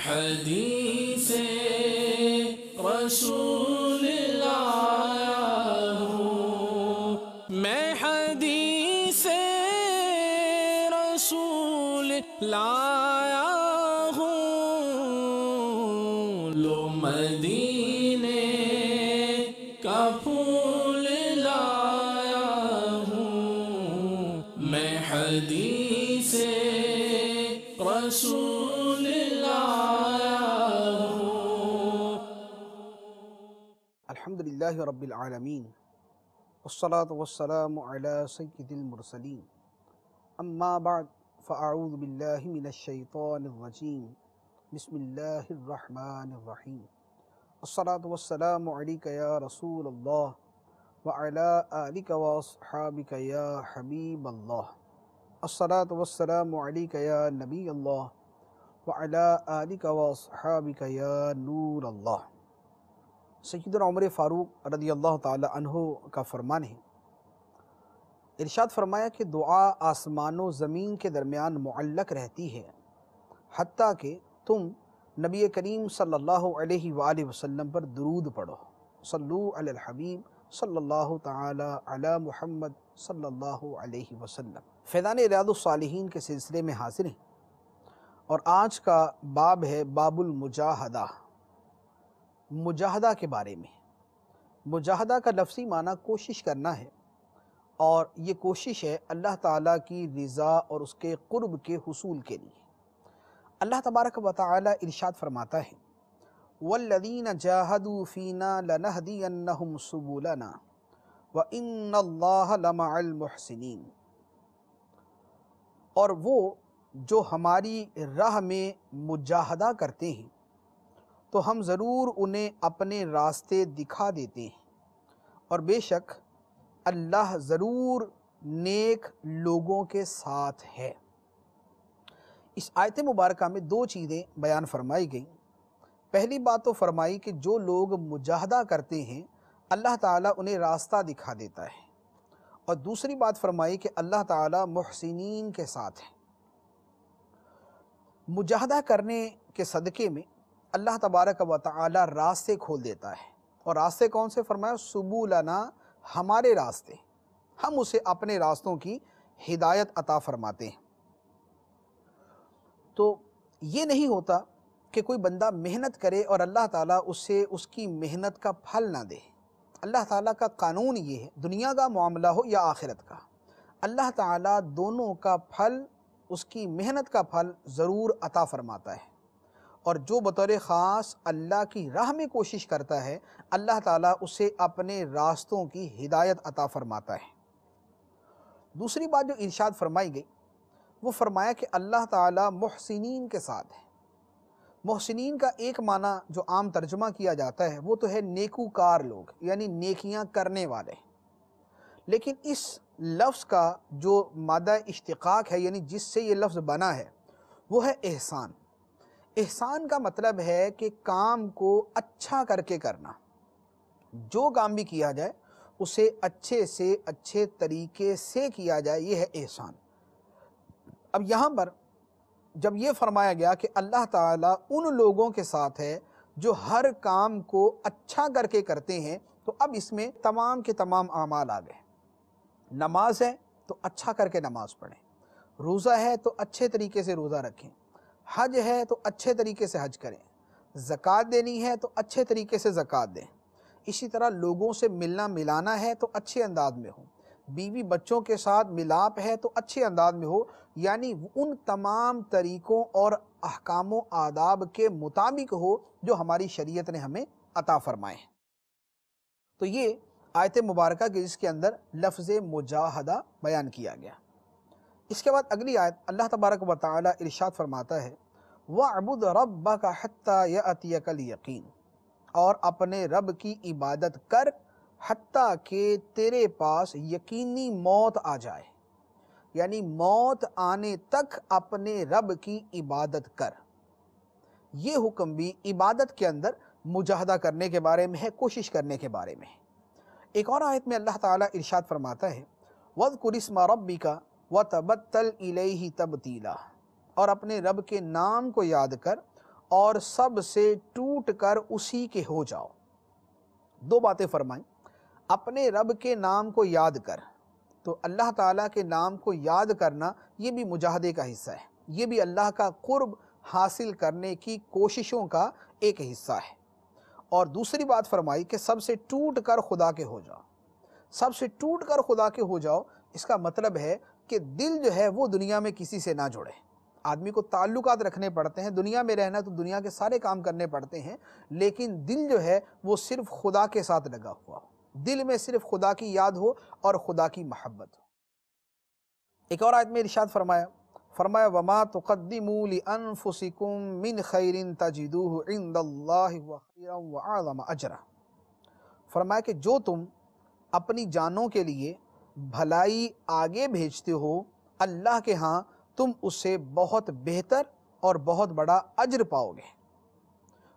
حدیث رسول لایا ہوں، میں حدیث رسول لایا ہوں، لو مدینے کا پھول لایا ہوں، میں حدیث رسول لایا ہوں۔ الحمدللہ رب العالمین، والصلاة والسلام علی سید المرسلین، اما بعد فاعوذ باللہ من الشیطان الرجیم، بسم اللہ الرحمن الرحیم، الصلاة والسلام علیک یا رسول اللہ وعلی آلک واصحابک یا حبیب اللہ، الصلاة والسلام علیک یا نبی اللہ وعلی آلک واصحابک یا نور اللہ۔ سیدنا عمر فاروق رضی اللہ تعالی عنہ کا فرمان ہے، ارشاد فرمایا کہ دعا آسمان و زمین کے درمیان معلق رہتی ہے حتیٰ کہ تم نبی کریم صلی اللہ علیہ وآلہ وسلم پر درود پڑھو۔ صلو علی الحبیب صلی اللہ تعالی علی محمد صلی اللہ علیہ وسلم۔ فیضان ریاض الصالحین کے سلسلے میں حاضر ہیں، اور آج کا باب ہے باب المجاہدہ، مجاہدہ کے بارے میں۔ مجاہدہ کا لفظی معنی کوشش کرنا ہے، اور یہ کوشش ہے اللہ تعالیٰ کی رضا اور اس کے قرب کے حصول کے لیے۔ اللہ تبارک و تعالیٰ ارشاد فرماتا ہے، وَالَّذِينَ جَاهَدُوا فِينَا لَنَهْدِيَنَّهُمْ سُبُلَنَا وَإِنَّ اللَّهَ لَمَعَ الْمُحْسِنِينَ۔ اور وہ جو ہماری راہ میں مجاہدہ کرتے ہیں تو ہم ضرور انہیں اپنے راستے دکھا دیتے ہیں، اور بے شک اللہ ضرور نیک لوگوں کے ساتھ ہے۔ اس آیت مبارکہ میں دو چیزیں بیان فرمائی گئیں۔ پہلی بات تو فرمائی کہ جو لوگ مجاہدہ کرتے ہیں اللہ تعالیٰ انہیں راستہ دکھا دیتا ہے، اور دوسری بات فرمائی کہ اللہ تعالیٰ محسنین کے ساتھ ہے۔ مجاہدہ کرنے کے صدقے میں اللہ تبارک و تعالی راستے کھول دیتا ہے، اور راستے کون سے فرمایا؟ سبولنا، ہمارے راستے، ہم اسے اپنے راستوں کی ہدایت عطا فرماتے ہیں۔ تو یہ نہیں ہوتا کہ کوئی بندہ محنت کرے اور اللہ تعالیٰ اسے اس کی محنت کا پھل نہ دے۔ اللہ تعالیٰ کا قانون یہ ہے، دنیا کا معاملہ ہو یا آخرت کا، اللہ تعالیٰ دونوں کا پھل، اس کی محنت کا پھل ضرور عطا فرماتا ہے، اور جو بطور خاص اللہ کی راہ میں کوشش کرتا ہے اللہ تعالیٰ اسے اپنے راستوں کی ہدایت عطا فرماتا ہے۔ دوسری بات جو ارشاد فرمائی گئی وہ فرمایا کہ اللہ تعالیٰ محسنین کے ساتھ ہے۔ محسنین کا ایک معنی جو عام ترجمہ کیا جاتا ہے وہ تو ہے نیکوکار لوگ، یعنی نیکیاں کرنے والے، لیکن اس لفظ کا جو مادہ اشتقاق ہے، یعنی جس سے یہ لفظ بنا ہے، وہ ہے احسان۔ احسان کا مطلب ہے کہ کام کو اچھا کر کے کرنا، جو کام بھی کیا جائے اسے اچھے سے اچھے طریقے سے کیا جائے، یہ ہے احسان۔ اب یہاں پر جب یہ فرمایا گیا کہ اللہ تعالیٰ ان لوگوں کے ساتھ ہے جو ہر کام کو اچھا کر کے کرتے ہیں، تو اب اس میں تمام کے تمام اعمال آ گئے۔ نماز ہے تو اچھا کر کے نماز پڑھیں، روزہ ہے تو اچھے طریقے سے روزہ رکھیں، حج ہے تو اچھے طریقے سے حج کریں، زکوٰۃ دینی ہے تو اچھے طریقے سے زکوٰۃ دیں، اسی طرح لوگوں سے ملنا ملانا ہے تو اچھے انداز میں ہو، بیوی بچوں کے ساتھ ملاپ ہے تو اچھے انداز میں ہو، یعنی ان تمام طریقوں اور احکام و آداب کے مطابق ہو جو ہماری شریعت نے ہمیں عطا فرمائے ہیں۔ تو یہ آیت مبارکہ کے جس کے اندر لفظ مجاہدہ بیان کیا گیا۔ اس کے بعد اگلی آیت اللہ تبارک و تعالی ارشاد فرماتا ہے، وَاعْبُدْ رَبَّكَ حَتَّى يَأْتِيَكَ الْيَقِينُ، اور اپنے رب کی عبادت کر حتیٰ کہ تیرے پاس یقینی موت آ جائے، یعنی موت آنے تک اپنے رب کی عبادت کر۔ یہ حکم بھی عبادت کے اندر مجاہدہ کرنے کے بارے میں ہے، کوشش کرنے کے بارے میں ہے۔ ایک اور آیت میں اللہ تعالیٰ ارشاد فرماتا ہے، وَاذْكُرِ اسْمَ رَبِّكَ وَتَبَتَّلْ إِلَيْهِ تَبْتِيلًا، اور اپنے رب کے نام کو یاد کر اور سب سے ٹوٹ کر اسی کے ہو جاؤ۔ دو باتیں فرمائیں، اپنے رب کے نام کو یاد کر، تو اللہ تعالیٰ کے نام کو یاد کرنا یہ بھی مجاہدے کا حصہ ہے، یہ بھی اللہ کا قرب حاصل کرنے کی کوششوں کا ایک حصہ ہے۔ اور دوسری بات فرمائی کہ سب سے ٹوٹ کر خدا کے ہو جاؤ۔ سب سے ٹوٹ کر خدا کے ہو جاؤ، اس کا مطلب ہے کہ دل جو ہے وہ دنیا میں کسی سے نہ جڑے۔ آدمی کو تعلقات رکھنے پڑتے ہیں، دنیا میں رہنا تو دنیا کے سارے کام کرنے پڑتے ہیں، لیکن دل جو ہے وہ صرف خدا کے ساتھ لگا ہوا ہو، دل میں صرف خدا کی یاد ہو اور خدا کی محبت ہو۔ ایک اور آیت میں ارشاد فرمایا وَمَا تُقَدِّمُوا لِأَنفُسِكُم مِّن خَيْرٍ تَجِدُوهُ عِندَ اللَّهِ وَخَيْرًا وَأَعْظَمَ أَجْرًا۔ فرمایا کہ جو تم اپنی جانوں کے لیے بھلائی آگے بھیجتے ہو، اللہ کے ہاں تم اس سے بہت بہتر اور بہت بڑا اجر پاؤ گے۔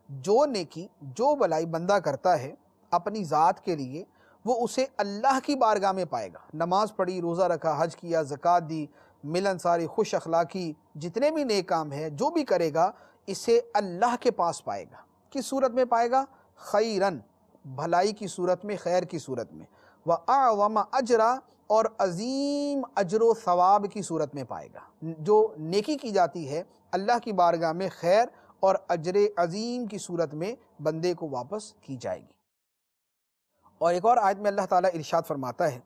جو نیکی، جو بھلائی بندہ کرتا ہے اپنی ذات کے لیے، وہ اسے اللہ کی بارگاہ میں پائے گا۔ نماز پڑھی، روزہ رکھا، حج کیا، زکوٰۃ دی، ملنساری، خوش اخلاقی، جتنے بھی نیک کام ہیں، جو بھی کرے گا اسے اللہ کے پاس پائے گا۔ کس صورت میں پائے گا؟ خیرن، بھلائی کی صورت میں، خیر کی صورت میں، وَأَعْظَمَ أَجْرًا، اور عظیم اجر و ثواب کی صورت میں پائے گا۔ جو نیکی کی جاتی ہے اللہ کی بارگاہ میں، خیر اور اجر عظیم کی صورت میں بندے کو واپس کی جائے گی۔ اور ایک اور آیت میں اللہ تعالیٰ ارشاد فرماتا ہے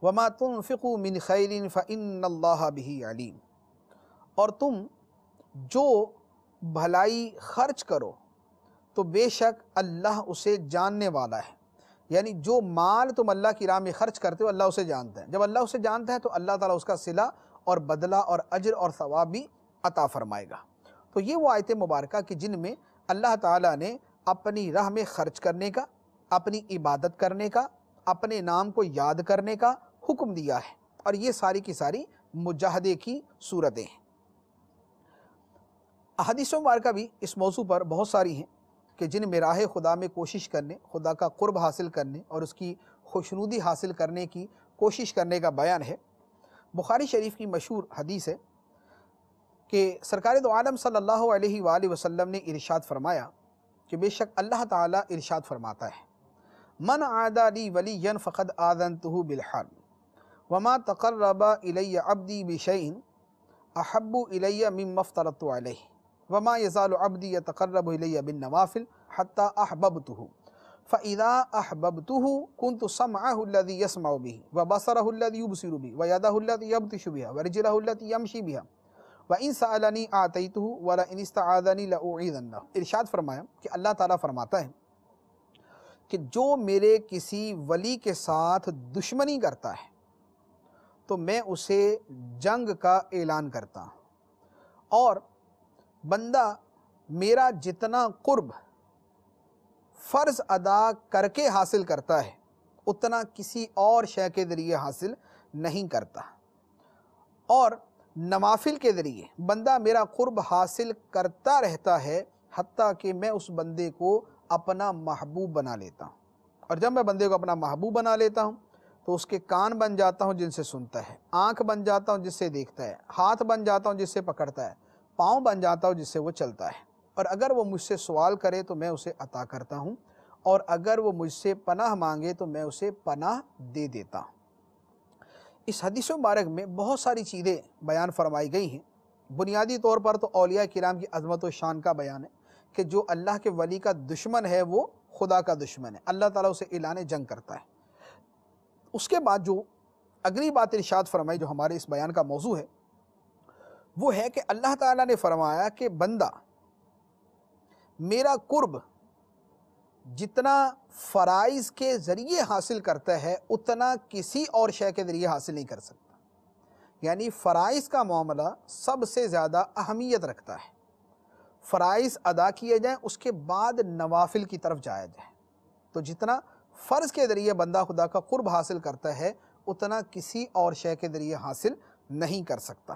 وَمَا تُنْفِقُوا مِنْ خَيْرٍ فَإِنَّ اللَّهَ بِهِ عَلِيمٌ، اور تم جو بھلائی خرچ کرو تو بے شک اللہ اسے جاننے والا ہے۔ یعنی جو مال تم اللہ کی راہ میں خرچ کرتے ہو اللہ اسے جانتا ہے، جب اللہ اسے جانتا ہے تو اللہ تعالیٰ اس کا صلہ اور بدلہ اور اجر اور ثواب بھی عطا فرمائے گا۔ تو یہ وہ آیت مبارکہ کہ جن میں اللہ تعالیٰ نے اپنی راہ میں خرچ کرنے کا، اپنی عبادت کرنے کا، اپنے نام کو یاد کرنے کا حکم دیا ہے، اور یہ ساری کی ساری مجاہدے کی صورتیں ہیں۔ احادیث مبارکہ بھی اس موضوع پر بہت ساری ہیں کہ جن میں راہ خدا میں کوشش کرنے، خدا کا قرب حاصل کرنے اور اس کی خوشنودی حاصل کرنے کی کوشش کرنے کا بیان ہے۔ بخاری شریف کی مشہور حدیث ہے کہ سرکار دو عالم صلی اللہ علیہ وآلہ وسلم نے ارشاد فرمایا کہ بے شک اللہ تعالیٰ ارشاد فرماتا ہے من عادى لي وليا فقد آذنته بالحرب وما تقرب إلي عبدي بشيء أحب إلي مما افترضت عليه وما يزال عبدي يتقرب إلي بالنوافل حتى أحببته فإذا أحببته كنت سمعه الذي يسمع به وبصره الذي يبصر به ويده التي يبطش بها ورجله التي يمشي بها وَإِن سَأَلَنِي آتَيْتُهُ وَلَئِنِ اسْتَعَاذَنِي لَأُعِيذَنَّهُ۔ ارشاد فرمایا کہ اللہ تعالیٰ فرماتا ہے کہ جو میرے کسی ولی کے ساتھ دشمنی کرتا ہے تو میں اسے جنگ کا اعلان کرتا ہوں، اور بندہ میرا جتنا قرب فرض ادا کر کے حاصل کرتا ہے اتنا کسی اور شے کے ذریعے حاصل نہیں کرتا، اور نوافل کے ذریعے بندہ میرا قرب حاصل کرتا رہتا ہے حتیٰ کہ میں اس بندے کو اپنا محبوب بنا لیتا ہوں، اور جب میں بندے کو اپنا محبوب بنا لیتا ہوں تو اس کے کان بن جاتا ہوں جن سے سنتا ہے، آنکھ بن جاتا ہوں جس سے دیکھتا ہے، ہاتھ بن جاتا ہوں جس سے پکڑتا ہے، پاؤں بن جاتا ہوں جس سے وہ چلتا ہے، اور اگر وہ مجھ سے سوال کرے تو میں اسے عطا کرتا ہوں، اور اگر وہ مجھ سے پناہ مانگے تو میں اسے پناہ دے دیتا ہوں۔ اس حدیث مبارک میں بہت ساری چیزیں بیان فرمائی گئی ہیں۔ بنیادی طور پر تو اولیاء کرام کی عظمت و شان کا بیان ہے کہ جو اللہ کے ولی کا دشمن ہے وہ خدا کا دشمن ہے، اللہ تعالیٰ اسے اعلان جنگ کرتا ہے۔ اس کے بعد جو اگلی بات ارشاد فرمائی جو ہمارے اس بیان کا موضوع ہے وہ ہے کہ اللہ تعالیٰ نے فرمایا کہ بندہ میرا قرب جتنا فرائض کے ذریعے حاصل کرتا ہے اتنا کسی اور شے کے ذریعے حاصل نہیں کر سکتا، یعنی فرائض کا معاملہ سب سے زیادہ اہمیت رکھتا ہے، فرائض ادا کیے جائیں اس کے بعد نوافل کی طرف جایا جائے، تو جتنا فرض کے ذریعے بندہ خدا کا قرب حاصل کرتا ہے اتنا کسی اور شے کے ذریعے حاصل نہیں کر سکتا۔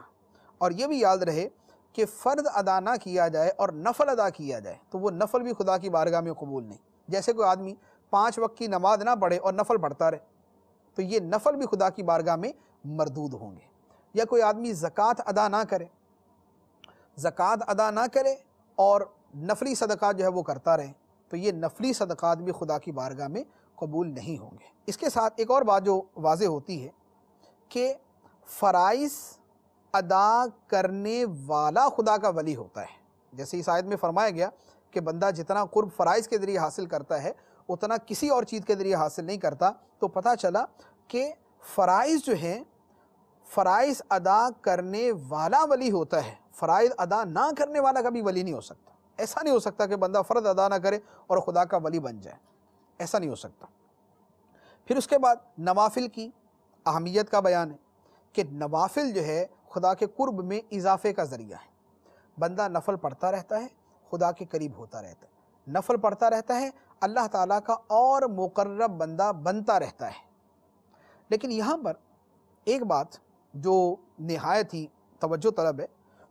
اور یہ بھی یاد رہے کہ فرض ادا نہ کیا جائے اور نفل ادا کیا جائے تو وہ نفل بھی خدا کی بارگاہ میں قبول نہیں۔ جیسے کوئی آدمی 5 وقت کی نماز نہ پڑھے اور نفل پڑھتا رہے تو یہ نفل بھی خدا کی بارگاہ میں مردود ہوں گے۔ یا کوئی آدمی زکوٰۃ ادا نہ کرے اور نفلی صدقات جو ہے وہ کرتا رہے تو یہ نفلی صدقات بھی خدا کی بارگاہ میں قبول نہیں ہوں گے۔ اس کے ساتھ ایک اور بات جو واضح ہوتی ہے کہ فرائض ادا کرنے والا خدا کا ولی ہوتا ہے۔ جیسے اس آیت میں فرمایا گیا کہ بندہ جتنا قرب فرائض کے ذریعے حاصل کرتا ہے اتنا کسی اور چیز کے ذریعے حاصل نہیں کرتا، تو پتہ چلا کہ فرائض جو ہیں فرائض ادا کرنے والا ولی ہوتا ہے، فرائض ادا نہ کرنے والا کبھی ولی نہیں ہو سکتا۔ ایسا نہیں ہو سکتا کہ بندہ فرض ادا نہ کرے اور خدا کا ولی بن جائے، ایسا نہیں ہو سکتا۔ پھر اس کے بعد نوافل کی اہمیت کا بیان ہے کہ نوافل جو ہے خدا کے قرب میں اضافے کا ذریعہ ہے۔ بندہ نفل پڑھتا رہتا ہے خدا کے قریب ہوتا رہتا ہے، نفل پڑھتا رہتا ہے اللہ تعالیٰ کا اور مقرب بندہ بنتا رہتا ہے۔ لیکن یہاں پر ایک بات جو نہایت ہی توجہ طلب ہے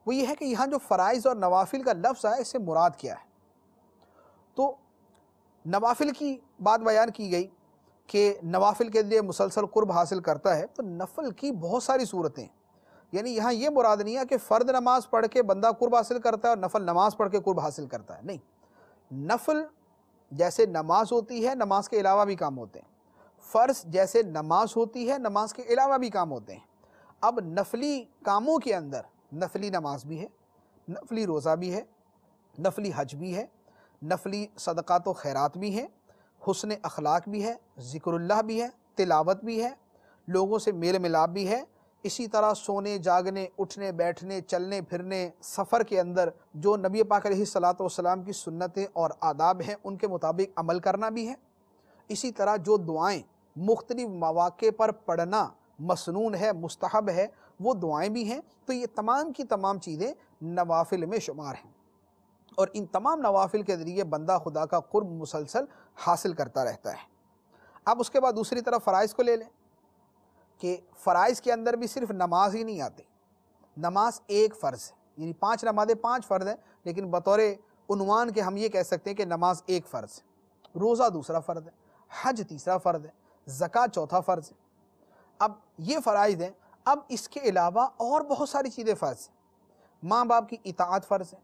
وہ یہ ہے کہ یہاں جو فرائض اور نوافل کا لفظ ہے اس سے مراد کیا ہے۔ تو نوافل کی بات بیان کی گئی کہ نوافل کے لیے مسلسل قرب حاصل کرتا ہے، تو نفل کی بہت ساری صورتیں، یعنی یہاں یہ مراد نہیں ہے کہ فرض نماز پڑھ کے بندہ قرب حاصل کرتا ہے اور نفل نماز پڑھ کے قرب حاصل کرتا ہے، نہیں۔ نفل جیسے نماز ہوتی ہے نماز کے علاوہ بھی کام ہوتے ہیں، فرض جیسے نماز ہوتی ہے نماز کے علاوہ بھی کام ہوتے ہیں۔ اب نفلی کاموں کے اندر نفلی نماز بھی ہے، نفلی روزہ بھی ہے، نفلی حج بھی ہے، نفلی صدقات و خیرات بھی ہیں، حسن اخلاق بھی ہے، ذکر اللہ بھی ہے، تلاوت بھی ہے، لوگوں سے میل ملاپ بھی ہے، اسی طرح سونے جاگنے اٹھنے بیٹھنے چلنے پھرنے سفر کے اندر جو نبی پاک علیہ الصلاۃ والسلام کی سنتیں اور آداب ہیں ان کے مطابق عمل کرنا بھی ہے۔ اسی طرح جو دعائیں مختلف مواقع پر پڑھنا مسنون ہے مستحب ہے وہ دعائیں بھی ہیں۔ تو یہ تمام کی تمام چیزیں نوافل میں شمار ہیں، اور ان تمام نوافل کے ذریعے بندہ خدا کا قرب مسلسل حاصل کرتا رہتا ہے۔ اب اس کے بعد دوسری طرف فرائض کو لے لیں کہ فرائض کے اندر بھی صرف نماز ہی نہیں آتی، نماز ایک فرض ہے، یعنی 5 نمازیں 5 فرض ہیں، لیکن بطور عنوان کے ہم یہ کہہ سکتے ہیں کہ نماز ایک فرض ہے، روزہ دوسرا فرض ہے، حج تیسرا فرض ہے، زکوٰۃ چوتھا فرض ہے۔ اب یہ فرائض ہیں، اب اس کے علاوہ اور بہت ساری چیزیں فرض ہیں۔ ماں باپ کی اطاعت فرض ہے،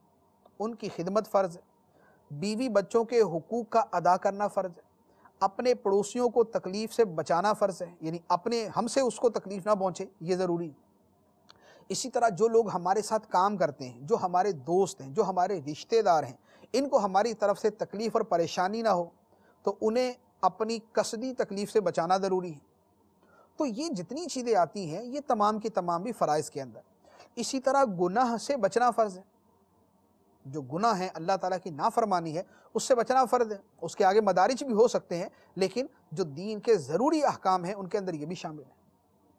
ان کی خدمت فرض ہے، بیوی بچوں کے حقوق کا ادا کرنا فرض ہے، اپنے پڑوسیوں کو تکلیف سے بچانا فرض ہے، یعنی ہم سے اس کو تکلیف نہ پہنچے یہ ضروری ہے۔ اسی طرح جو لوگ ہمارے ساتھ کام کرتے ہیں، جو ہمارے دوست ہیں، جو ہمارے رشتہ دار ہیں، ان کو ہماری طرف سے تکلیف اور پریشانی نہ ہو تو انہیں اپنی قصدی تکلیف سے بچانا ضروری ہے۔ تو یہ جتنی چیزیں آتی ہیں یہ تمام کی تمام بھی فرائض کے اندر۔ اسی طرح گناہ سے بچنا فرض ہے، جو گناہ ہے اللہ تعالیٰ کی نافرمانی ہے اس سے بچنا فرض ہے۔ اس کے آگے مدارج بھی ہو سکتے ہیں لیکن جو دین کے ضروری احکام ہیں ان کے اندر یہ بھی شامل ہے۔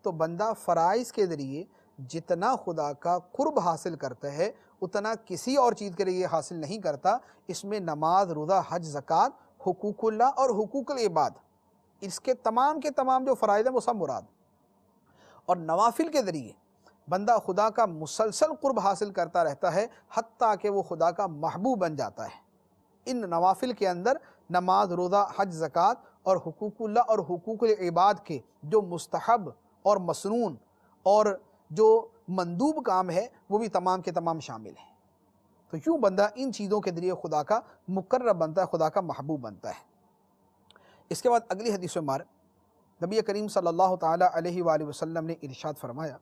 تو بندہ فرائض کے ذریعے جتنا خدا کا قرب حاصل کرتا ہے اتنا کسی اور چیز کے لیے حاصل نہیں کرتا۔ اس میں نماز، روزہ، حج، زکوٰۃ، حقوق اللہ اور حقوق العباد، اس کے تمام جو فرائض ہیں وہ سب مراد۔ اور نوافل کے ذریعے بندہ خدا کا مسلسل قرب حاصل کرتا رہتا ہے حتیٰ کہ وہ خدا کا محبوب بن جاتا ہے۔ ان نوافل کے اندر نماز، روزہ، حج، زکوٰۃ اور حقوق اللہ اور حقوق العباد کے جو مستحب اور مسنون اور جو مندوب کام ہے وہ بھی تمام کے تمام شامل ہیں۔ تو یوں بندہ ان چیزوں کے ذریعے خدا کا مقرب بنتا ہے، خدا کا محبوب بنتا ہے۔ اس کے بعد اگلی حدیث مبارک نبی کریم صلی اللہ تعالیٰ علیہ وآلہ وسلم نے ارشاد فرمایا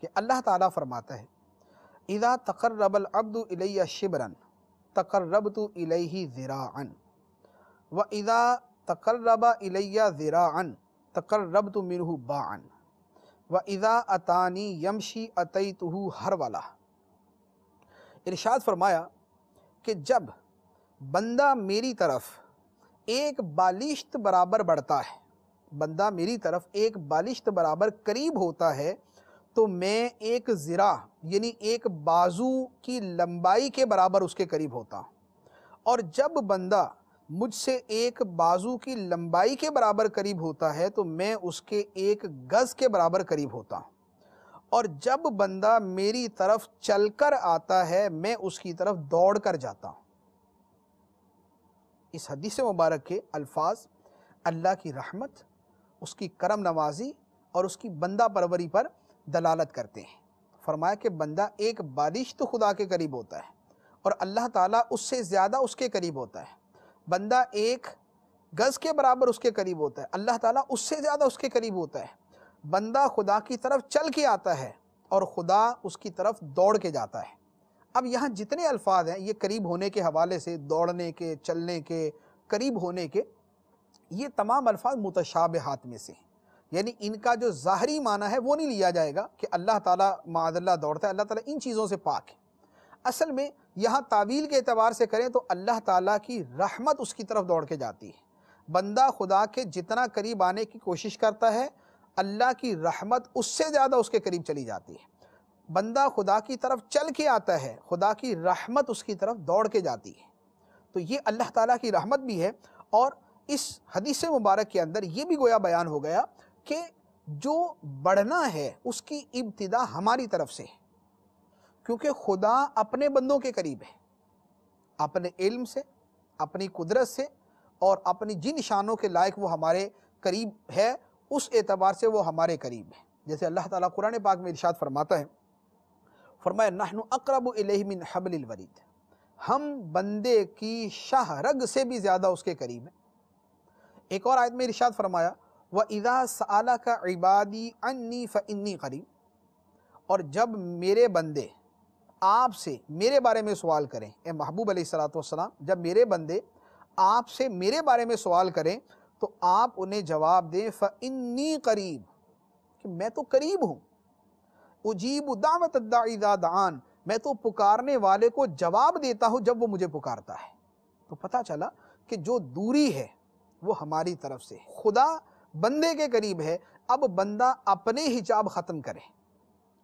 کہ اللہ تعالیٰ فرماتا ہے اذا تقرب العبد الی شبرا تقربت الیہ ذراعا واذا تقرب الی ذراعا تقربت منہ باعا واذا اتانی یمشی اتیتہ ہرولا۔ ارشاد فرمایا کہ جب بندہ میری طرف ایک بالشت برابر بڑھتا ہے، بندہ میری طرف ایک بالشت برابر قریب ہوتا ہے تو میں ایک ذراع یعنی ایک بازو کی لمبائی کے برابر اس کے قریب ہوتا ہوں، اور جب بندہ مجھ سے ایک بازو کی لمبائی کے برابر قریب ہوتا ہے تو میں اس کے ایک گز کے برابر قریب ہوتا ہوں، اور جب بندہ میری طرف چل کر آتا ہے میں اس کی طرف دوڑ کر جاتا ہوں۔ اس حدیث مبارک کے الفاظ اللہ کی رحمت، اس کی کرم نوازی اور اس کی بندہ پروری پر دلالت کرتے ہیں۔ فرمایا کہ بندہ ایک بالشت خدا کے قریب ہوتا ہے اور اللہ تعالیٰ اس سے زیادہ اس کے قریب ہوتا ہے۔ بندہ 1 گز کے برابر اس کے قریب ہوتا ہے، اللہ تعالیٰ اس سے زیادہ اس کے قریب ہوتا ہے۔ بندہ خدا کی طرف چل کے آتا ہے اور خدا اس کی طرف دوڑ کے جاتا ہے۔ اب یہاں جتنے الفاظ ہیں یہ قریب ہونے کے حوالے سے، دوڑنے کے، چلنے کے، قریب ہونے کے، یہ تمام الفاظ متشابہات میں سے ہیں، یعنی ان کا جو ظاہری معنی ہے وہ نہیں لیا جائے گا کہ اللہ تعالیٰ معاذ اللہ دوڑتا ہے، اللہ تعالیٰ ان چیزوں سے پاک ہے۔ اصل میں یہاں تعویل کے اعتبار سے کریں تو اللہ تعالیٰ کی رحمت اس کی طرف دوڑ کے جاتی ہے۔ بندہ خدا کے جتنا قریب آنے کی کوشش کرتا ہے، اللہ کی رحمت اس سے زیادہ اس کے قریب چلی جاتی ہے۔ بندہ خدا کی طرف چل کے آتا ہے، خدا کی رحمت اس کی طرف دوڑ کے جاتی ہے۔ تو یہ اللہ تعالیٰ کی رحمت بھی ہے، اور اس حدیث مبارک کے اندر یہ بھی گویا بیان ہو گیا کہ جو بڑھنا ہے اس کی ابتدا ہماری طرف سے ہے، کیونکہ خدا اپنے بندوں کے قریب ہے، اپنے علم سے، اپنی قدرت سے، اور اپنی جن شانوں کے لائق وہ ہمارے قریب ہے اس اعتبار سے وہ ہمارے قریب ہے۔ جیسے اللہ تعالیٰ قرآن پاک میں ارشاد فرماتا ہے، فرمایا نحن اقرب الیہ من حبل الورید، ہم بندے کی شاہ رگ سے بھی زیادہ اس کے قریب ہیں۔ ایک اور آیت میں ارشاد فرمایا وَإِذَا سَأَلَكَ عِبَادِي عَنِّي فَإِنِّي قَرِيب، اور جب میرے بندے آپ سے میرے بارے میں سوال کریں، اے محبوب علیہ الصلوۃ والسلام، جب میرے بندے آپ سے میرے بارے میں سوال کریں تو آپ انہیں جواب دیں فَإِنِّي قَرِيب، کہ میں تو قریب ہوں، اجیب دعوت الداعی اذا دعان، میں تو پکارنے والے کو جواب دیتا ہوں جب وہ مجھے پکارتا ہے۔ تو پتہ چلا کہ جو دوری ہے وہ ہماری طرف سے، خدا بندے کے قریب ہے۔ اب بندہ اپنے حجاب ختم کرے،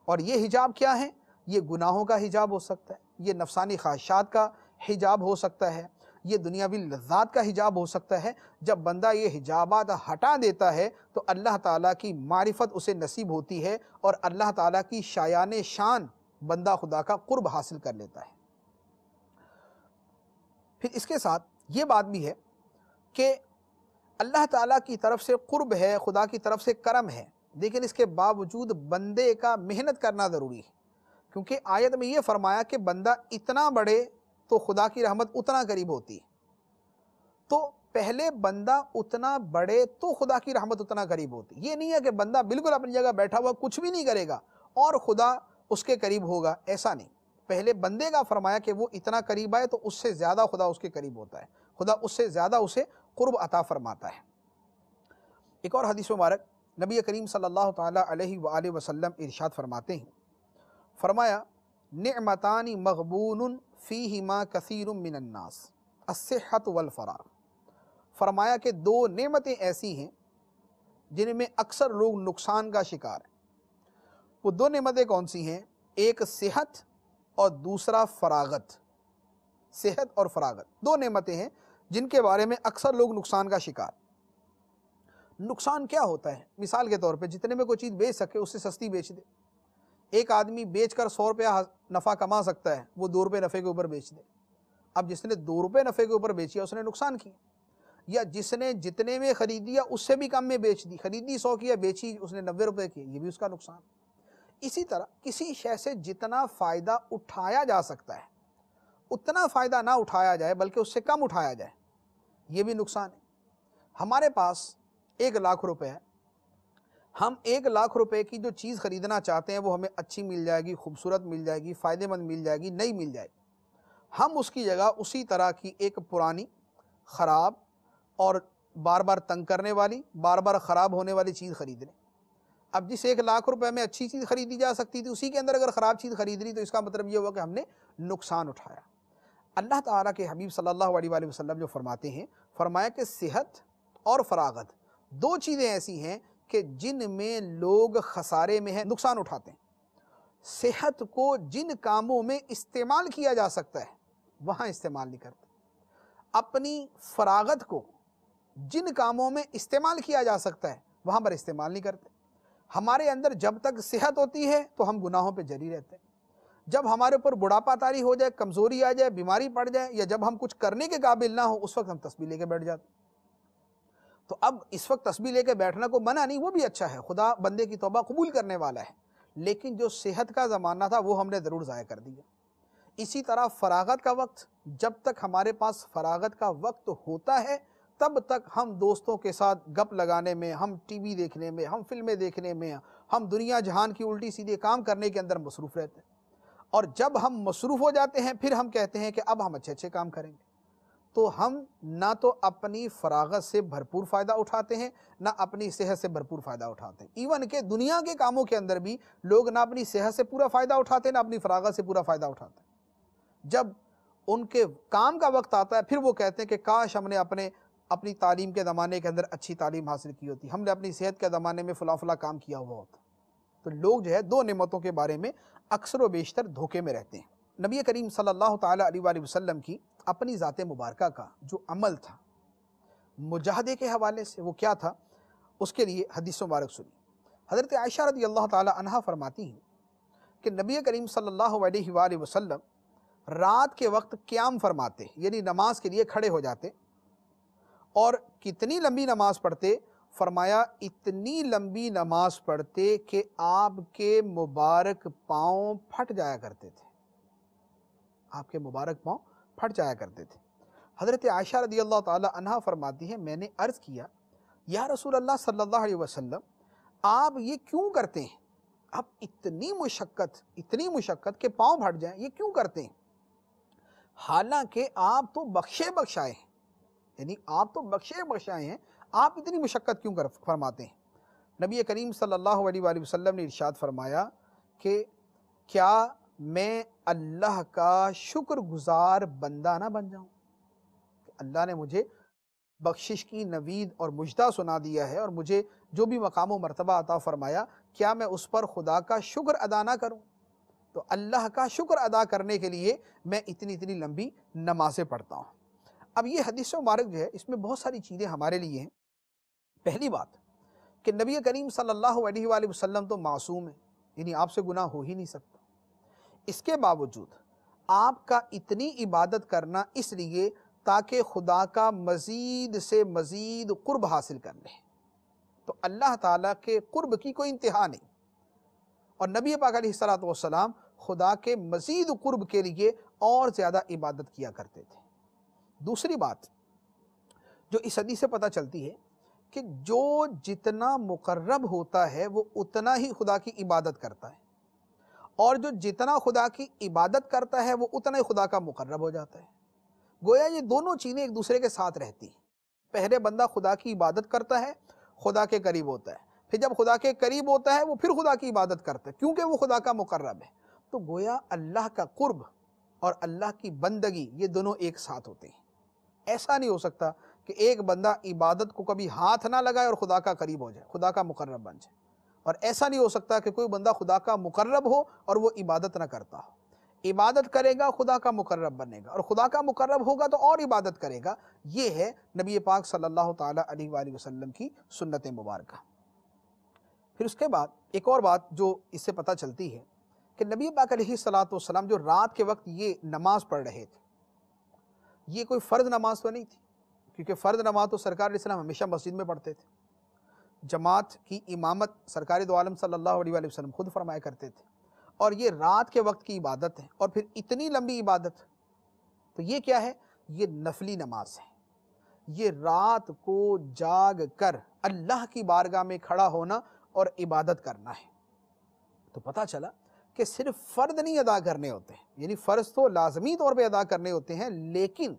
اور یہ حجاب کیا ہے؟ یہ گناہوں کا حجاب ہو سکتا ہے، یہ نفسانی خواہشات کا حجاب ہو سکتا ہے، یہ دنیاوی لذات کا حجاب ہو سکتا ہے۔ جب بندہ یہ حجابات ہٹا دیتا ہے تو اللہ تعالیٰ کی معرفت اسے نصیب ہوتی ہے، اور اللہ تعالیٰ کی شایان شان بندہ خدا کا قرب حاصل کر لیتا ہے۔ پھر اس کے ساتھ یہ بات بھی ہے کہ اللہ تعالیٰ کی طرف سے قرب ہے، خدا کی طرف سے کرم ہے، لیکن اس کے باوجود بندے کا محنت کرنا ضروری ہے، کیونکہ آیت میں یہ فرمایا کہ بندہ اتنا بڑھے تو خدا کی رحمت اتنا قریب ہوتی ہے۔ تو پہلے بندہ اتنا بڑھے تو خدا کی رحمت اتنا قریب ہوتی، یہ نہیں ہے کہ بندہ بالکل اپنی جگہ بیٹھا ہوا کچھ بھی نہیں کرے گا اور خدا اس کے قریب ہوگا، ایسا نہیں۔ پہلے بندے کا فرمایا کہ وہ اتنا قریب آئے تو اس سے زیادہ خدا اس کے قریب ہوتا ہے، خدا اس سے زیادہ اسے قرب عطا فرماتا ہے۔ ایک اور حدیث مبارک نبی کریم صلی اللہ تعالیٰ علیہ وآلہ وسلم ارشاد فرماتے ہیں، فرمایا نعمتان مغبون فیہما کثیر من الناس الصحت والفراغ، فرمایا کہ 2 نعمتیں ایسی ہیں جن میں اکثر لوگ نقصان کا شکار ہیں۔ وہ 2 نعمتیں کون سی ہیں؟ ایک صحت اور دوسرا فراغت۔ صحت اور فراغت 2 نعمتیں ہیں جن کے بارے میں اکثر لوگ نقصان کا شکار۔ نقصان کیا ہوتا ہے؟ مثال کے طور پہ جتنے میں کوئی چیز بیچ سکے اس سے سستی بیچ دے۔ ایک آدمی بیچ کر 100 روپیہ نفع کما سکتا ہے، وہ 2 روپے نفع کے اوپر بیچ دے۔ اب جس نے 2 روپے نفع کے اوپر بیچی اس نے نقصان کیا، یا جس نے جتنے میں خریدیا اس سے بھی کم میں بیچ دی، خریدی 100 کی بیچی اس نے 90 روپے کی، یہ بھی اس کا نقصان۔ اسی طرح کسی شے سے جتنا فائدہ اٹھایا جا سکتا ہے اتنا فائدہ نہ اٹھایا جائے بلکہ اس سے کم اٹھایا جائے، یہ بھی نقصان ہے۔ ہمارے پاس 1 لاکھ روپے ہے، ہم 1 لاکھ روپے کی جو چیز خریدنا چاہتے ہیں وہ ہمیں اچھی مل جائے گی، خوبصورت مل جائے گی، فائدہ مند مل جائے گی، نئی مل جائے گی۔ ہم اس کی جگہ اسی طرح کی ایک پرانی، خراب اور بار بار تنگ کرنے والی، بار بار خراب ہونے والی چیز خرید لیں۔ اب جس 1 لاکھ روپے میں اچھی چیز خریدی جا سکتی تھی اسی کے اندر اگر خراب چیز خرید لی تو اس کا مطلب یہ ہوا کہ ہم نے نقصان اٹھایا۔ اللہ تعالیٰ کے حبیب صلی اللہ علیہ وآلہ وسلم جو فرماتے ہیں، فرمایا کہ صحت اور فراغت 2 چیزیں ایسی ہیں کہ جن میں لوگ خسارے میں ہیں، نقصان اٹھاتے ہیں۔ صحت کو جن کاموں میں استعمال کیا جا سکتا ہے وہاں استعمال نہیں کرتے، اپنی فراغت کو جن کاموں میں استعمال کیا جا سکتا ہے وہاں پر استعمال نہیں کرتے۔ ہمارے اندر جب تک صحت ہوتی ہے تو ہم گناہوں پہ جری رہتے ہیں، جب ہمارے اوپر بڑھاپا طاری ہو جائے، کمزوری آ جائے، بیماری پڑ جائے، یا جب ہم کچھ کرنے کے قابل نہ ہو اس وقت ہم تسبیح لے کے بیٹھ جاتے ہیں۔ تو اب اس وقت تسبیح لے کے بیٹھنا کو منع نہیں، وہ بھی اچھا ہے، خدا بندے کی توبہ قبول کرنے والا ہے، لیکن جو صحت کا زمانہ تھا وہ ہم نے ضرور ضائع کر دیا۔ اسی طرح فراغت کا وقت، جب تک ہمارے پاس فراغت کا وقت ہوتا ہے تب تک ہم دوستوں کے ساتھ گپ لگانے میں، ہم ٹی وی دیکھنے میں، ہم فلمیں دیکھنے میں، ہم دنیا جہان کی الٹی سیدھے کام کرنے کے اندر مصروف رہتے ہیں۔ اور جب ہم مصروف ہو جاتے ہیں پھر ہم کہتے ہیں کہ اب ہم اچھے اچھے کام کریں گے، تو ہم نہ تو اپنی فراغت سے بھرپور فائدہ اٹھاتے ہیں، نہ اپنی صحت سے بھرپور فائدہ اٹھاتے ہیں۔ ایون کہ دنیا کے کاموں کے اندر بھی لوگ نہ اپنی صحت سے پورا فائدہ اٹھاتے ہیں، نہ اپنی فراغت سے پورا فائدہ اٹھاتے ہیں۔ جب ان کے کام کا وقت آتا ہے پھر وہ کہتے ہیں کہ کاش ہم نے اپنی تعلیم کے زمانے کے اندر اچھی تعلیم حاصل کی ہوتی، ہم نے اپنی صحت کے زمانے میں فلاں فلاں کام کیا ہوا ہوتا۔ تو لوگ جو ہے دو نعمتوں کے بارے میں اکثر و بیشتر دھوکے میں رہتے ہیں۔ نبی کریم صلی اللہ تعالیٰ علیہ وآلہ وسلم کی اپنی ذات مبارکہ کا جو عمل تھا مجاہدے کے حوالے سے، وہ کیا تھا؟ اس کے لیے حدیث مبارک سنی۔ حضرت عائشہ رضی اللہ تعالیٰ عنہا فرماتی ہیں کہ نبی کریم صلی اللہ علیہ وآلہ وسلم رات کے وقت قیام فرماتے، یعنی نماز کے لیے کھڑے ہو جاتے، اور کتنی لمبی نماز پڑھتے؟ فرمایا اتنی لمبی نماز پڑھتے کہ آپ کے مبارک پاؤں پھٹ جایا کرتے تھے، آپ کے مبارک پاؤں پھٹ جایا کرتے تھے۔ حضرت عائشہ رضی اللہ تعالی عنہا فرماتی ہے میں نے عرض کیا یا رسول اللہ صلی اللہ علیہ وسلم آپ یہ کیوں کرتے ہیں؟ آپ اتنی مشقت کہ پاؤں پھٹ جائیں یہ کیوں کرتے ہیں؟ حالانکہ آپ تو بخشے بخشائے ہیں، یعنی آپ تو بخشے بخشائے ہیں، آپ اتنی مشقت کیوں فرماتے ہیں؟ نبی کریم صلی اللہ علیہ وآلہ وسلم نے ارشاد فرمایا کہ کیا میں اللہ کا شکر گزار بندہ نہ بن جاؤں؟ اللہ نے مجھے بخشش کی نوید اور مجدہ سنا دیا ہے اور مجھے جو بھی مقام و مرتبہ عطا فرمایا، کیا میں اس پر خدا کا شکر ادا نہ کروں؟ تو اللہ کا شکر ادا کرنے کے لیے میں اتنی لمبی نمازیں پڑھتا ہوں۔ اب یہ حدیث مبارک جو ہے اس میں بہت ساری چیزیں ہمارے لیے ہیں۔ پہلی بات کہ نبی کریم صلی اللہ علیہ وآلہ وسلم تو معصوم ہے، یعنی آپ سے گناہ ہو ہی نہیں سکتا۔ اس کے باوجود آپ کا اتنی عبادت کرنا اس لیے تاکہ خدا کا مزید سے مزید قرب حاصل کر لیں۔ تو اللہ تعالیٰ کے قرب کی کوئی انتہا نہیں، اور نبی پاک علیہ الصلوۃ والسلام خدا کے مزید قرب کے لیے اور زیادہ عبادت کیا کرتے تھے۔ دوسری بات جو اس حدیث سے پتہ چلتی ہے کہ جو جتنا مقرب ہوتا ہے وہ اتنا ہی خدا کی عبادت کرتا ہے، اور جو جتنا خدا کی عبادت کرتا ہے وہ اتنا ہی خدا کا مقرب ہو جاتا ہے۔ گویا یہ دونوں چیزیں ایک دوسرے کے ساتھ رہتی ہیں۔ پہلے بندہ خدا کی عبادت کرتا ہے، خدا کے قریب ہوتا ہے، پھر جب خدا کے قریب ہوتا ہے وہ پھر خدا کی عبادت کرتا ہے کیونکہ وہ خدا کا مقرب ہے۔ تو گویا اللہ کا قرب اور اللہ کی بندگی یہ دونوں ایک ساتھ ہوتے ہیں۔ ایسا نہیں ہو سکتا کہ ایک بندہ عبادت کو کبھی ہاتھ نہ لگائے اور خدا کا قریب ہو جائے، خدا کا مقرب بن جائے، اور ایسا نہیں ہو سکتا کہ کوئی بندہ خدا کا مقرب ہو اور وہ عبادت نہ کرتا ہو۔ عبادت کرے گا خدا کا مقرب بنے گا، اور خدا کا مقرب ہوگا تو اور عبادت کرے گا۔ یہ ہے نبی پاک صلی اللہ تعالیٰ علیہ وآلہ وسلم کی سنت مبارکہ۔ پھر اس کے بعد ایک اور بات جو اس سے پتہ چلتی ہے کہ نبی پاک علیہ الصلوۃ والسلام جو رات کے وقت یہ نماز پڑھ رہے تھے، یہ کوئی فرض نماز تو نہیں تھی، کیونکہ فرض نماز تو سرکار علیہ السلام ہمیشہ مسجد میں پڑھتے تھے۔ جماعت کی امامت سرکار دو عالم صلی اللہ علیہ وآلہ وسلم خود فرمایا کرتے تھے، اور یہ رات کے وقت کی عبادت ہے، اور پھر اتنی لمبی عبادت، تو یہ کیا ہے؟ یہ نفلی نماز ہے۔ یہ رات کو جاگ کر اللہ کی بارگاہ میں کھڑا ہونا اور عبادت کرنا ہے۔ تو پتہ چلا کہ صرف فرض نہیں ادا کرنے ہوتے ہیں، یعنی فرض تو لازمی طور پہ ادا کرنے ہوتے ہیں، لیکن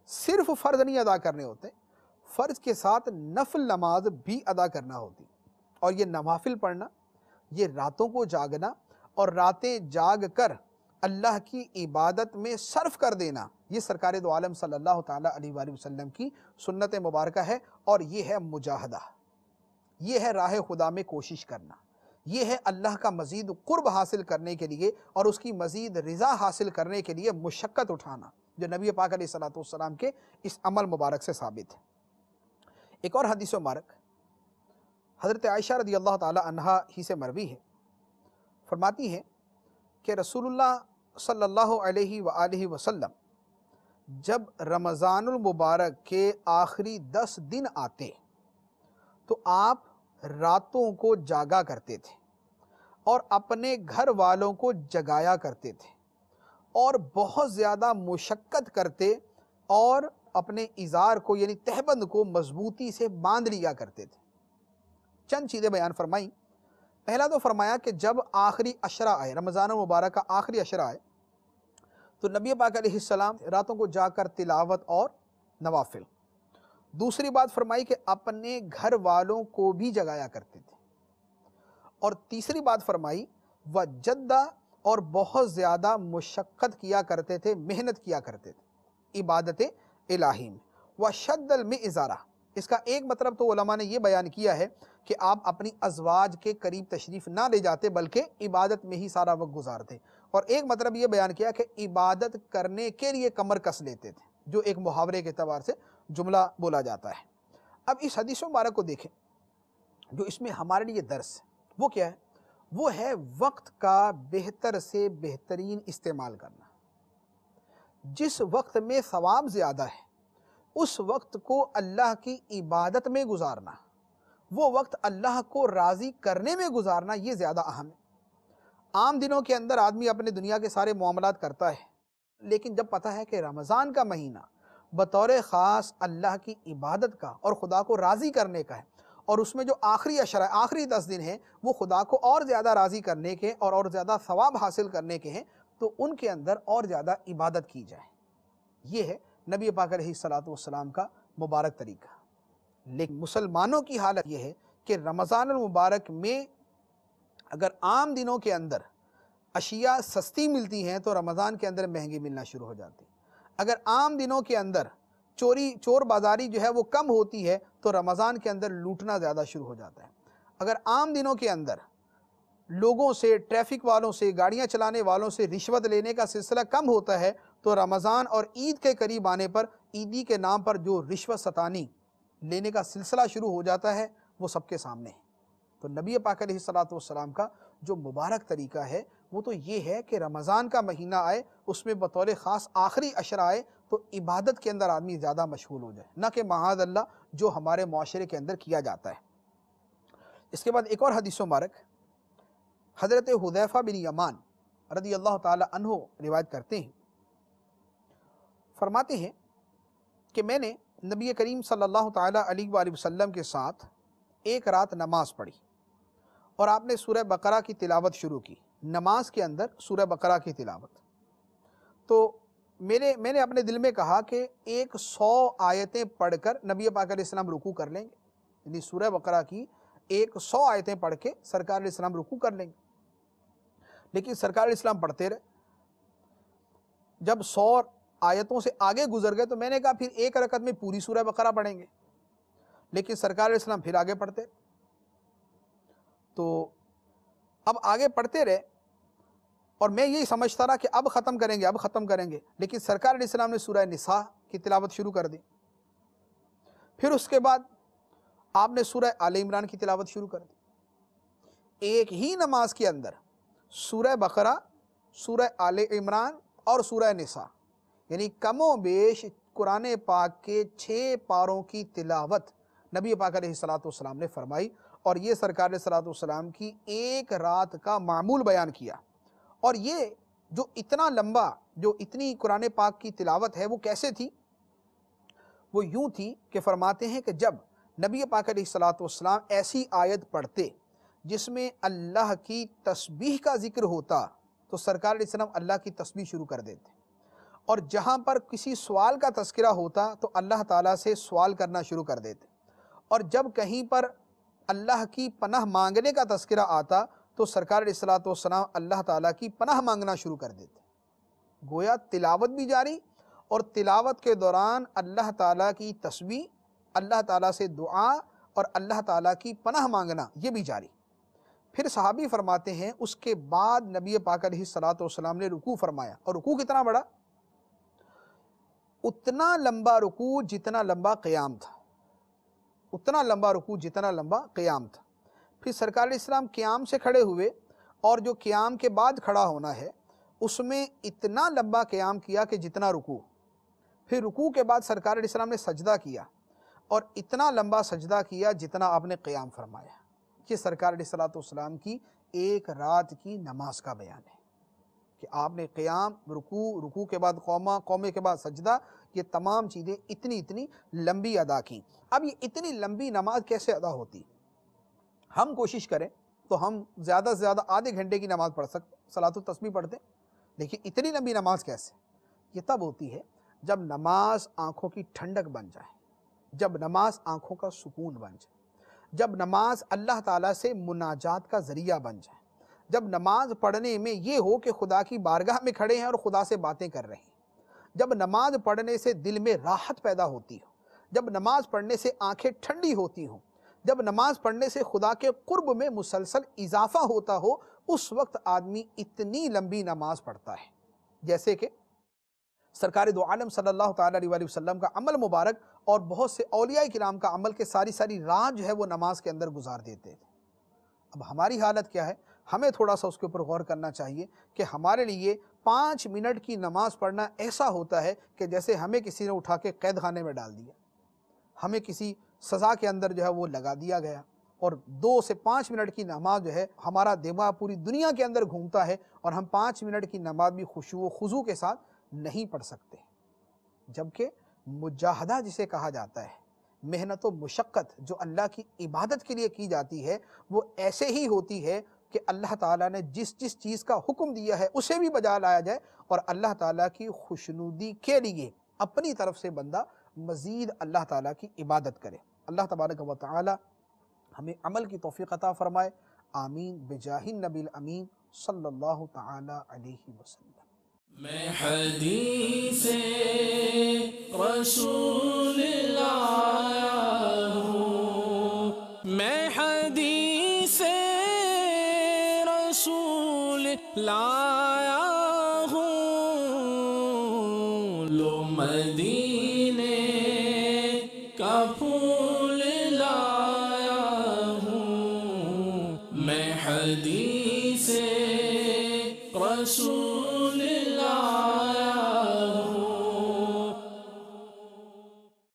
صرف فرض نہیں ادا کرنے ہوتے، فرض کے ساتھ نفل نماز بھی ادا کرنا ہوتی، اور یہ نوافل پڑھنا، یہ راتوں کو جاگنا اور راتیں جاگ کر اللہ کی عبادت میں صرف کر دینا، یہ سرکار دو عالم صلی اللہ تعالیٰ علیہ وآلہ وسلم کی سنت مبارکہ ہے، اور یہ ہے مجاہدہ، یہ ہے راہ خدا میں کوشش کرنا، یہ ہے اللہ کا مزید قرب حاصل کرنے کے لیے اور اس کی مزید رضا حاصل کرنے کے لیے مشقت اٹھانا، جو نبی پاک علیہ الصلوۃ والسلام کے اس عمل مبارک سے ثابت ہے۔ ایک اور حدیث مبارک حضرت عائشہ رضی اللہ تعالی عنہا ہی سے مروی ہے، فرماتی ہیں کہ رسول اللہ صلی اللہ علیہ وآلہ وسلم جب رمضان المبارک کے آخری 10 دن آتے تو آپ راتوں کو جاگا کرتے تھے اور اپنے گھر والوں کو جگایا کرتے تھے، اور بہت زیادہ مشقت کرتے اور اپنے ازار کو یعنی تہبند کو مضبوطی سے باندھ لیا کرتے تھے۔ چند چیزیں بیان فرمائیں۔ پہلا تو فرمایا کہ جب آخری عشرہ آئے، رمضان المبارک کا آخری عشرہ آئے، تو نبی پاک علیہ السلام راتوں کو جا کر تلاوت اور نوافل۔ دوسری بات فرمائی کہ اپنے گھر والوں کو بھی جگایا کرتے تھے۔ اور تیسری بات فرمائی وجدہ، اور بہت زیادہ مشقت کیا کرتے تھے، محنت کیا کرتے تھے عبادت الہی میں۔ وشد المئزرہ، اس کا ایک مطلب تو علماء نے یہ بیان کیا ہے کہ آپ اپنی ازواج کے قریب تشریف نہ لے جاتے بلکہ عبادت میں ہی سارا وقت گزارتے، اور ایک مطلب یہ بیان کیا کہ عبادت کرنے کے لیے کمر کس لیتے تھے، جو ایک محاورے کے اعتبار سے جملہ بولا جاتا ہے۔ اب اس حدیث مبارک کو دیکھیں، جو اس میں ہمارے لیے درس ہے وہ کیا ہے؟ وہ ہے وقت کا بہتر سے بہترین استعمال کرنا۔ جس وقت میں ثواب زیادہ ہے اس وقت کو اللہ کی عبادت میں گزارنا، وہ وقت اللہ کو راضی کرنے میں گزارنا، یہ زیادہ اہم ہے۔ عام دنوں کے اندر آدمی اپنے دنیا کے سارے معاملات کرتا ہے، لیکن جب پتہ ہے کہ رمضان کا مہینہ بطور خاص اللہ کی عبادت کا اور خدا کو راضی کرنے کا ہے، اور اس میں جو آخری عشرہ آخری 10 دن ہیں وہ خدا کو اور زیادہ راضی کرنے کے اور زیادہ ثواب حاصل کرنے کے ہیں، تو ان کے اندر اور زیادہ عبادت کی جائے۔ یہ ہے نبی پاک علیہ السلام کا مبارک طریقہ۔ لیکن مسلمانوں کی حالت یہ ہے کہ رمضان المبارک میں اگر عام دنوں کے اندر اشیاء سستی ملتی ہیں تو رمضان کے اندر مہنگی ملنا شروع ہو جاتی ہیں۔ اگر عام دنوں کے اندر چور بازاری جو ہے وہ کم ہوتی ہے تو رمضان کے اندر لوٹنا زیادہ شروع ہو جاتا ہے۔ اگر عام دنوں کے اندر لوگوں سے، ٹریفک والوں سے، گاڑیاں چلانے والوں سے رشوت لینے کا سلسلہ کم ہوتا ہے تو رمضان اور عید کے قریب آنے پر عیدی کے نام پر جو رشوت ستانی لینے کا سلسلہ شروع ہو جاتا ہے وہ سب کے سامنے ہے۔ تو نبی پاک علیہ السلام کا جو مبارک طریقہ ہے وہ تو یہ ہے کہ رمضان کا مہینہ آئے، اس میں بطور خاص آخری عشرہ آئے تو عبادت کے اندر آدمی زیادہ مشغول ہو جائے، نہ کہ معاذ اللہ جو ہمارے معاشرے کے اندر کیا جاتا ہے۔ اس کے بعد ایک اور حدیث مبارک حضرت حذیفہ بن یمان رضی اللہ تعالی عنہ روایت کرتے ہیں، فرماتے ہیں کہ میں نے نبی کریم صلی اللہ تعالی علیہ وآلہ وسلم کے ساتھ ایک رات نماز پڑھی اور آپ نے سورہ بقرہ کی تلاوت شروع کی، نماز کے اندر سورہ بقرہ کی تلاوت۔ تو میں نے اپنے دل میں کہا کہ 100 آیتیں پڑھ کر نبی پاک علیہ السلام رکوع کر لیں گے، یعنی سورہ بقرہ کی 100 آیتیں پڑھ کے سرکار علیہ السلام رکوع کر لیں گے۔ لیکن سرکار علیہ السلام پڑھتے رہے، جب 100 آیتوں سے آگے گزر گئے تو میں نے کہا پھر ایک رکعت میں پوری سورہ بقرہ پڑھیں گے، لیکن سرکار علیہ السلام پھر آگے پڑھتے، تو اب آگے پڑھتے رہے اور میں یہی سمجھتا رہا کہ اب ختم کریں گے، لیکن سرکار علیہ السلام نے سورہ نساء کی تلاوت شروع کر دی۔ پھر اس کے بعد آپ نے سورہ آل عمران کی تلاوت شروع کر دی۔ ایک ہی نماز کے اندر سورہ بقرہ، سورہ آل عمران اور سورہ نساء، یعنی کم و بیش قرآن پاک کے 6 پاروں کی تلاوت نبی پاک علیہ السلام نے فرمائی، اور یہ سرکار علیہ السلام کی ایک رات کا معمول بیان کیا۔ اور یہ جو اتنا لمبا، جو اتنی قرآن پاک کی تلاوت ہے وہ کیسے تھی؟ وہ یوں تھی کہ فرماتے ہیں کہ جب نبی پاک علیہ السلام ایسی آیت پڑھتے جس میں اللہ کی تسبیح کا ذکر ہوتا تو سرکار علیہ السلام اللہ کی تسبیح شروع کر دیتے، اور جہاں پر کسی سوال کا تذکرہ ہوتا تو اللہ تعالیٰ سے سوال کرنا شروع کر دیتے، اور جب کہیں پر اللہ کی پناہ مانگنے کا تذکرہ آتا تو سرکار علیہ السلام اللہ تعالیٰ کی پناہ مانگنا شروع کر دیتے۔ گویا تلاوت بھی جاری، اور تلاوت کے دوران اللہ تعالیٰ کی تسبیح، اللہ تعالیٰ سے دعا اور اللہ تعالیٰ کی پناہ مانگنا یہ بھی جاری۔ پھر صحابی فرماتے ہیں اس کے بعد نبی پاک علیہ السلام نے رکوع فرمایا، اور رکوع کتنا بڑا؟ اتنا لمبا رکوع جتنا لمبا قیام تھا، اتنا لمبا رکوع جتنا لمبا قیام تھا۔ پھر سرکار علیہ السلام قیام سے کھڑے ہوئے، اور جو قیام کے بعد کھڑا ہونا ہے اس میں اتنا لمبا قیام کیا کہ جتنا رکوع، پھر رکوع کے بعد سرکار علیہ السلام نے سجدہ کیا، اور اتنا لمبا سجدہ کیا جتنا آپ نے قیام فرمایا۔ یہ سرکار علیہ السلام کی ایک رات کی نماز کا بیان ہے۔ کہ آپ نے قیام، رکوع، رکوع کے بعد قومہ، قومے کے بعد سجدہ، یہ تمام چیزیں اتنی لمبی ادا کی۔ اب یہ اتنی لمبی نماز کیسے ادا ہوتی؟ ہم کوشش کریں تو ہم زیادہ سے زیادہ آدھے گھنٹے کی نماز پڑھ سکتے، صلاۃ التسبیح پڑھتے، لیکن اتنی لمبی نماز کیسے؟ یہ تب ہوتی ہے جب نماز آنکھوں کی ٹھنڈک بن جائے، جب نماز آنکھوں کا سکون بن جائے، جب نماز اللہ تعالیٰ سے مناجات کا ذریعہ بن جائے، جب نماز پڑھنے میں یہ ہو کہ خدا کی بارگاہ میں کھڑے ہیں اور خدا سے باتیں کر رہے ہیں، جب نماز پڑھنے سے دل میں راحت پیدا ہوتی ہو، جب نماز پڑھنے سے آنکھیں ٹھنڈی ہوتی ہوں، جب نماز پڑھنے سے خدا کے قرب میں مسلسل اضافہ ہوتا ہو، اس وقت آدمی اتنی لمبی نماز پڑھتا ہے۔ جیسے کہ سرکار دو عالم صلی اللہ تعالیٰ علیہ وسلم کا عمل مبارک اور بہت سے اولیاء کرام کا عمل کے ساری رات جو ہے وہ نماز کے اندر گزار دیتے تھے۔ اب ہماری حالت کیا ہے؟ ہمیں تھوڑا سا اس کے اوپر غور کرنا چاہیے کہ ہمارے لیے 5 منٹ کی نماز پڑھنا ایسا ہوتا ہے کہ جیسے ہمیں کسی نے اٹھا کے قید خانے میں ڈال دیا، ہمیں کسی سزا کے اندر جو ہے وہ لگا دیا گیا، اور 2 سے 5 منٹ کی نماز جو ہے ہمارا دماغ پوری دنیا کے اندر گھومتا ہے، اور ہم 5 منٹ کی نماز بھی خشوع و خضوع کے ساتھ نہیں پڑھ سکتے۔ جبکہ مجاہدہ جسے کہا جاتا ہے، محنت و مشقت جو اللہ کی عبادت کے لیے کی جاتی ہے، وہ ایسے ہی ہوتی ہے کہ اللہ تعالیٰ نے جس چیز کا حکم دیا ہے اسے بھی بجا لایا جائے، اور اللہ تعالیٰ کی خوشنودی کے لیے اپنی طرف سے بندہ مزید اللہ تعالیٰ کی عبادت کرے۔ اللہ تبارک و تعالیٰ ہمیں عمل کی توفیق عطا فرمائے، آمین بجاہ النبی الامین صلی اللہ تعالیٰ علیہ وسلم۔ میں حدیث رسول لایا ہوں، میں حدیث رسول لایا ہوں، لو مدینے کا پھول لایا ہوں، میں حدیث رسول